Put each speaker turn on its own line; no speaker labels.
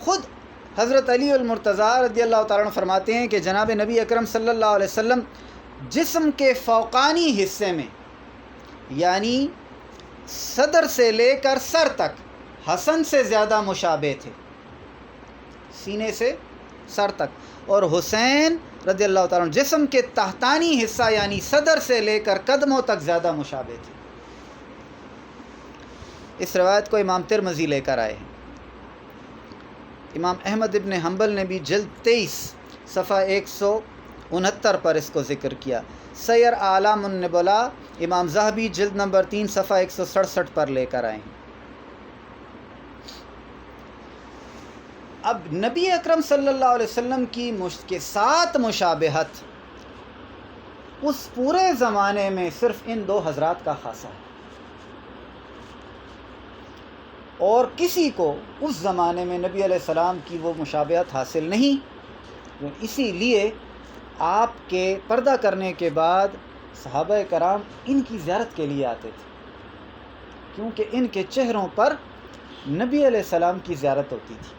خود حضرت علی المرتضیٰ رضی اللہ تعالیٰ عنہ فرماتے ہیں کہ جناب نبی اکرم صلی اللہ علیہ وسلم جسم کے فوقانی حصے میں یعنی صدر سے لے کر سر تک حسن سے زیادہ مشابہ تھے، سینے سے سر تک، اور حسین رضی اللہ تعالیٰ عنہ جسم کے تحتانی حصہ یعنی صدر سے لے کر قدموں تک زیادہ مشابہ تھے۔ اس روایت کو امام ترمذی لے کر آئے ہیں۔ امام احمد ابن حنبل نے بھی جلد 23 صفحہ 169 پر اس کو ذکر کیا۔ سیر اعلام النبلاء امام ذہبی جلد نمبر 3 صفحہ 167 پر لے کر آئے ہیں۔ اب نبی اکرم صلی اللہ علیہ وسلم کے ساتھ مشابہت اس پورے زمانے میں صرف ان دو حضرات کا خاصہ ہے، اور کسی کو اس زمانے میں نبی علیہ السلام کی وہ مشابہت حاصل نہیں۔ اسی لیے آپ کے پردہ کرنے کے بعد صحابہ کرام ان کی زیارت کے لیے آتے تھے، کیونکہ ان کے چہروں پر نبی علیہ السلام کی زیارت ہوتی تھی۔